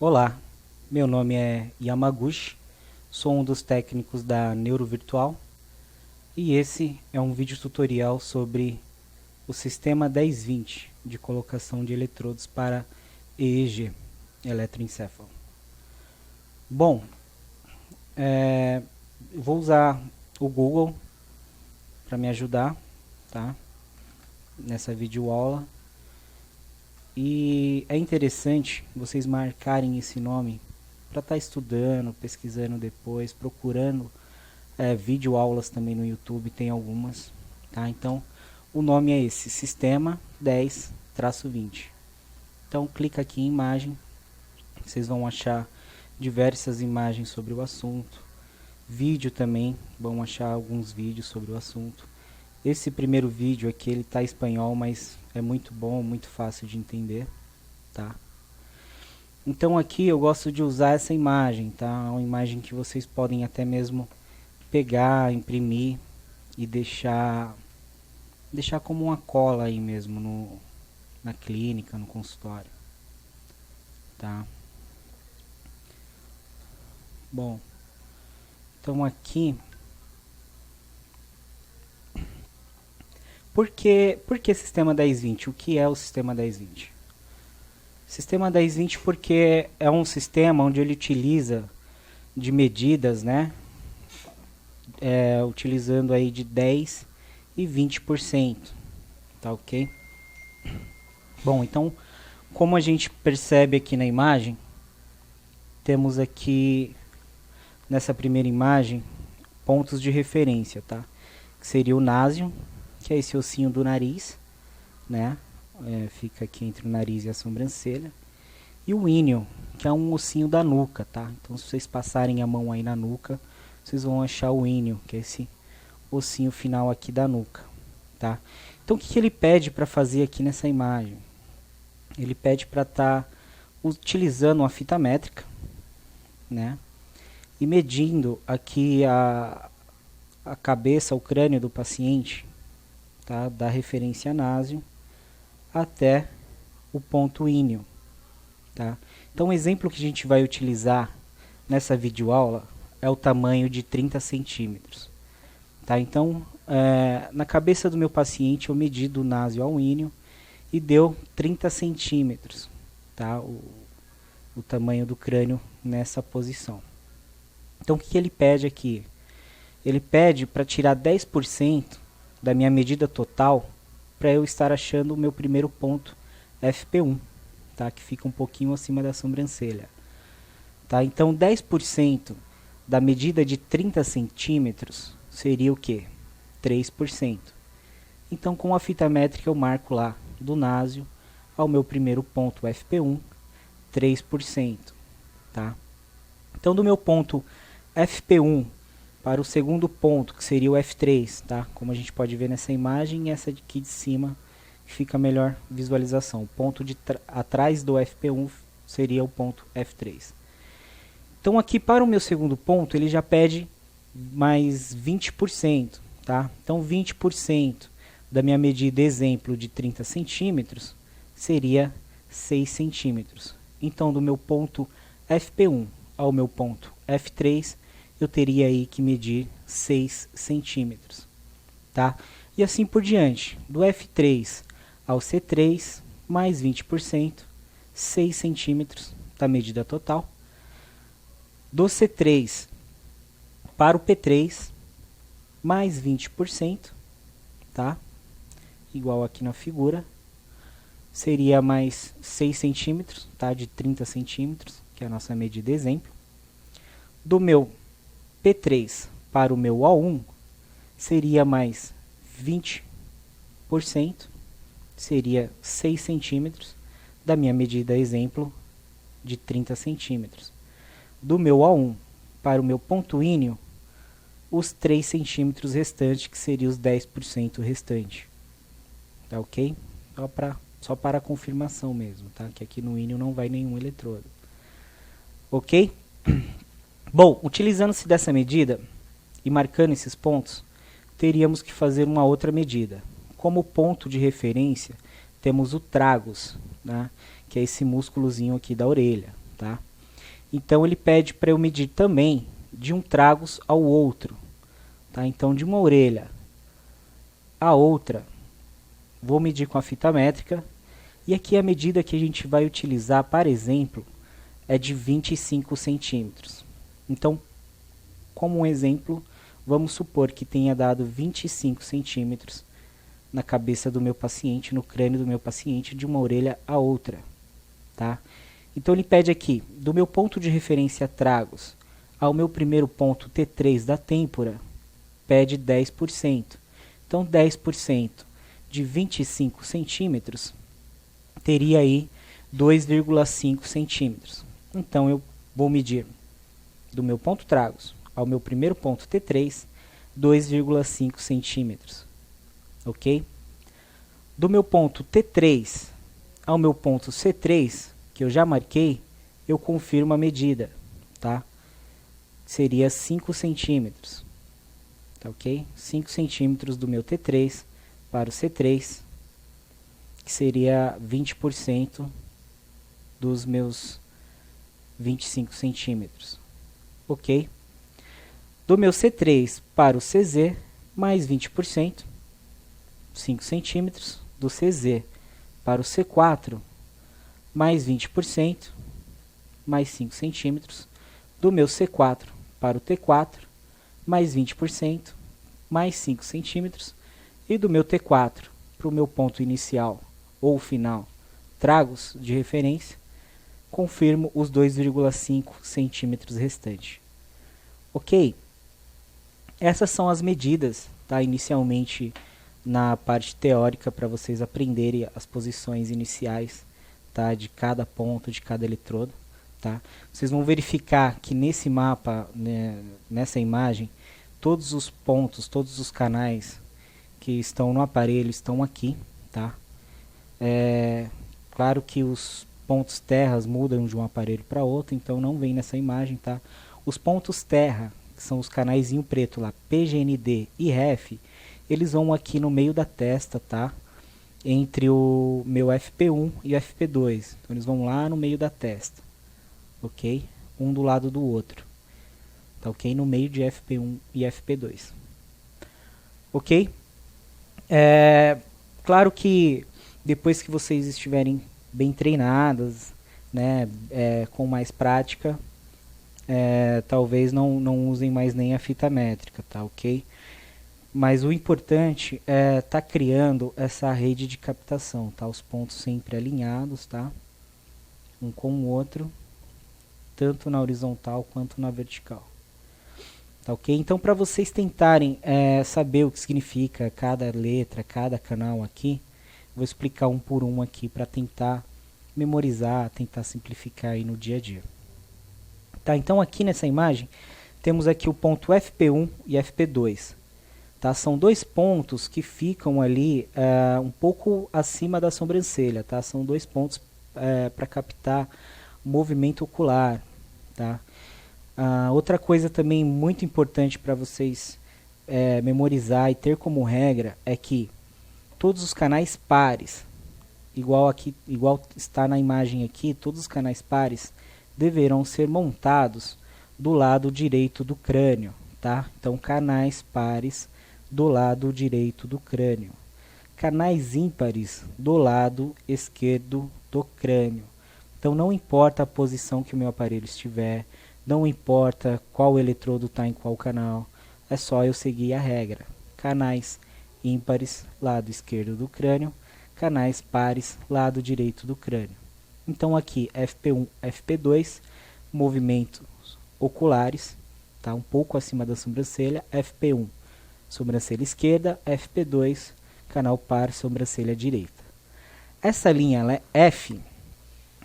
Olá, meu nome é Yamaguchi, sou um dos técnicos da Neurovirtual e esse é um vídeo tutorial sobre o sistema 1020 de colocação de eletrodos para EEG, eletroencefalo. Bom, eu vou usar o Google para me ajudar, tá? Nessa videoaula. E é interessante vocês marcarem esse nome para estar estudando, pesquisando depois, procurando videoaulas também no YouTube, tem algumas, tá? Então, o nome é esse, Sistema 10-20. Então, clica aqui em imagem, vocês vão achar diversas imagens sobre o assunto. Vídeo também, vão achar alguns vídeos sobre o assunto. Esse primeiro vídeo aqui, ele tá em espanhol, mas é muito bom, muito fácil de entender, tá? Então aqui eu gosto de usar essa imagem, tá? Uma imagem que vocês podem até mesmo pegar, imprimir e deixar como uma cola aí mesmo na clínica, no consultório, tá? Bom, então aqui, por que sistema 1020? O que é o sistema 1020? Sistema 1020 porque é um sistema onde ele utiliza de medidas, né? Utilizando aí de 10 e 20%, tá ok? Bom, então, como a gente percebe aqui na imagem, temos aqui, nessa primeira imagem, pontos de referência, tá? Que seria o násio, que é esse ossinho do nariz, né? Fica aqui entre o nariz e a sobrancelha. E o íneo, que é um ossinho da nuca, tá? Então, se vocês passarem a mão aí na nuca, vocês vão achar o íneo, que é esse ossinho final aqui da nuca, tá? Então, o que ele pede para fazer aqui nessa imagem? Ele pede para estar utilizando uma fita métrica, né? E medindo aqui a cabeça, o crânio do paciente, tá? Da referência násio até o ponto íneo, tá? Então, o exemplo que a gente vai utilizar nessa videoaula é o tamanho de 30 centímetros. Tá? Então, na cabeça do meu paciente, eu medi do násio ao íneo e deu 30 centímetros, tá? O tamanho do crânio nessa posição. Então, o que ele pede aqui? Ele pede para tirar 10% da minha medida total para eu estar achando o meu primeiro ponto FP1, tá? Que fica um pouquinho acima da sobrancelha. Tá? Então, 10% da medida de 30 centímetros seria o quê? 3%. Então, com a fita métrica, eu marco lá do násio ao meu primeiro ponto FP1, 3%. Tá? Então, do meu ponto FP1 para o segundo ponto, que seria o F3, tá? Como a gente pode ver nessa imagem, essa aqui de cima fica a melhor visualização. O ponto atrás do FP1 seria o ponto F3. Então, aqui para o meu segundo ponto, ele já pede mais 20%, tá? Então, 20% da minha medida exemplo de 30 centímetros seria 6 centímetros. Então, do meu ponto FP1 ao meu ponto F3, eu teria aí que medir 6 centímetros, tá? E assim por diante, do F3 ao C3, mais 20%, 6 centímetros da medida total. Do C3 para o P3, mais 20%, tá? Igual aqui na figura, seria mais 6 centímetros, tá? De 30 centímetros, que é a nossa medida exemplo. Do meu P3 para o meu O1, seria mais 20%, seria 6 centímetros, da minha medida exemplo de 30 centímetros. Do meu O1 para o meu ponto íneo, os 3 centímetros restantes, que seria os 10% restante. Tá ok? Só para confirmação mesmo, tá? Que aqui no íneo não vai nenhum eletrodo. Ok? Bom, utilizando-se dessa medida e marcando esses pontos, teríamos que fazer uma outra medida. Como ponto de referência, temos o tragus, né? Que é esse músculozinho aqui da orelha. tá? Então ele pede para eu medir também de um tragus ao outro, tá? Então de uma orelha a outra, vou medir com a fita métrica, e aqui a medida que a gente vai utilizar, para exemplo, é de 25 centímetros. Então, como um exemplo, vamos supor que tenha dado 25 centímetros na cabeça do meu paciente, no crânio do meu paciente, de uma orelha a outra, tá? Então ele pede aqui, do meu ponto de referência tragus ao meu primeiro ponto T3 da têmpora, pede 10%. Então 10% de 25 centímetros teria aí 2,5 centímetros. Então eu vou medir do meu ponto tragus ao meu primeiro ponto T3, 2,5 centímetros. Ok? Do meu ponto T3 ao meu ponto C3, que eu já marquei, eu confirmo a medida, tá? Seria 5 centímetros. Tá ok? 5 centímetros do meu T3 para o C3, que seria 20% dos meus 25 centímetros. Ok? Do meu C3 para o CZ, mais 20%, 5 centímetros. Do CZ para o C4, mais 20%, mais 5 centímetros. Do meu C4 para o T4, mais 20%, mais 5 centímetros. E do meu T4 para o meu ponto inicial ou final, tragus de referência, confirmo os 2,5 centímetros restantes. Ok? Essas são as medidas, tá? Inicialmente na parte teórica, para vocês aprenderem as posições iniciais, tá? De cada ponto, de cada eletrodo. Tá? Vocês vão verificar que nesse mapa, né, nessa imagem, todos os pontos, todos os canais que estão no aparelho estão aqui, tá? Claro que os pontos terras mudam de um aparelho para outro, então não vem nessa imagem, tá? Os pontos terra, que são os canais preto lá, PGND e REF, eles vão aqui no meio da testa, tá? Entre o meu FP1 e o FP2, então eles vão lá no meio da testa, ok? Um do lado do outro, tá ok? No meio de FP1 e FP2, ok? Claro que depois que vocês estiverem bem treinadas, né, com mais prática, talvez não usem mais nem a fita métrica, tá ok? Mas o importante é estar criando essa rede de captação, tá? Os pontos sempre alinhados, tá? Um com o outro, tanto na horizontal quanto na vertical. Tá ok? Então, para vocês tentarem saber o que significa cada letra, cada canal aqui, vou explicar um por um aqui para tentar memorizar, tentar simplificar aí no dia a dia. Tá? Então, aqui nessa imagem, temos aqui o ponto FP1 e FP2. Tá? São dois pontos que ficam ali um pouco acima da sobrancelha. Tá? São dois pontos para captar movimento ocular. Tá? Outra coisa também muito importante para vocês memorizar e ter como regra é que todos os canais pares, igual está na imagem aqui, todos os canais pares deverão ser montados do lado direito do crânio. Tá? Então, canais pares do lado direito do crânio. Canais ímpares do lado esquerdo do crânio. Então, não importa a posição que o meu aparelho estiver, não importa qual eletrodo está em qual canal, é só eu seguir a regra. Canais ímpares, lado esquerdo do crânio, canais pares, lado direito do crânio. Então aqui, FP1, FP2, movimentos oculares, tá? Um pouco acima da sobrancelha, FP1, sobrancelha esquerda, FP2, canal par, sobrancelha direita. Essa linha F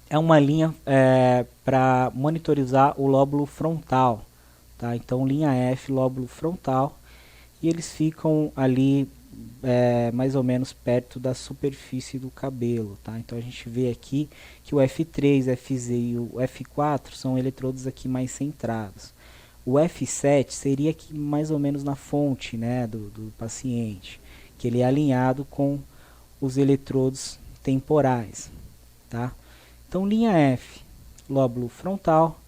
é uma linha para monitorizar o lóbulo frontal, tá? Então linha F, lóbulo frontal, e eles ficam ali mais ou menos perto da superfície do cabelo, tá? Então a gente vê aqui que o F3, FZ e o F4 são eletrodos aqui mais centrados. O F7 seria aqui mais ou menos na fonte, né, do paciente, que ele é alinhado com os eletrodos temporais, tá? Então linha F, lóbulo frontal,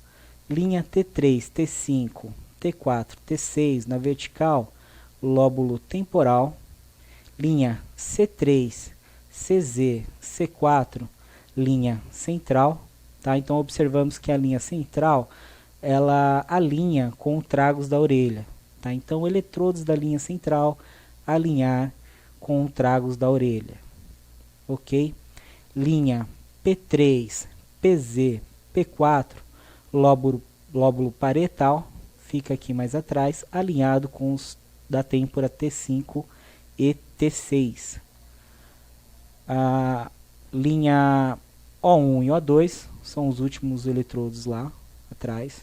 linha T3, T5, T4, T6 na vertical, lóbulo temporal, linha C3, CZ, C4, linha central, tá? Então observamos que a linha central, ela alinha com os tragos da orelha, tá? Então eletrodos da linha central alinhar com os tragos da orelha, ok? Linha P3, PZ, P4, lóbulo parietal, fica aqui mais atrás, alinhado com os da têmpora T5 e T6. A linha O1 e O2 são os últimos eletrodos lá atrás,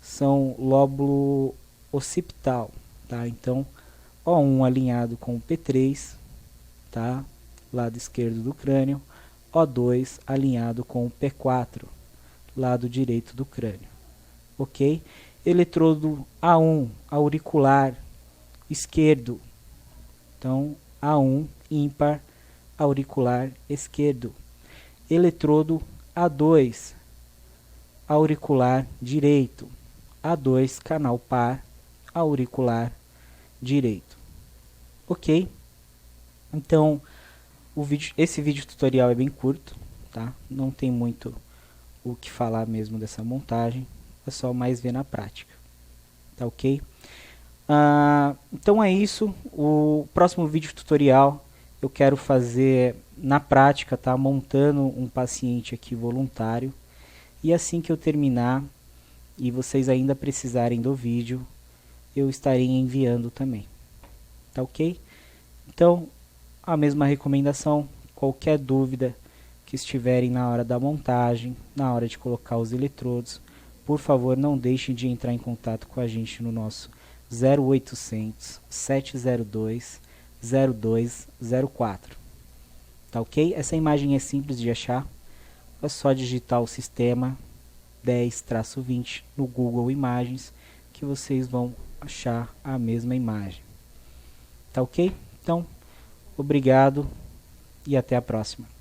são lóbulo occipital, tá? Então O1 alinhado com o P3, tá? Lado esquerdo do crânio, O2 alinhado com o P4, lado direito do crânio, ok? Eletrodo A1 auricular esquerdo, então A1 ímpar auricular esquerdo. Eletrodo A2 auricular direito, A2 canal par auricular direito, ok? Então esse vídeo tutorial é bem curto, tá? Não tem muito o que falar mesmo dessa montagem, é só mais ver na prática, tá ok? Então é isso. O próximo vídeo tutorial eu quero fazer na prática, tá? Montando um paciente aqui voluntário, e assim que eu terminar e vocês ainda precisarem do vídeo, eu estarei enviando também, tá ok? Então a mesma recomendação, qualquer dúvida que estiverem na hora da montagem, na hora de colocar os eletrodos, por favor não deixem de entrar em contato com a gente no nosso 0800 702 0204, tá ok? Essa imagem é simples de achar, é só digitar o sistema 10-20 no Google Imagens que vocês vão achar a mesma imagem, tá ok? Então, obrigado e até a próxima.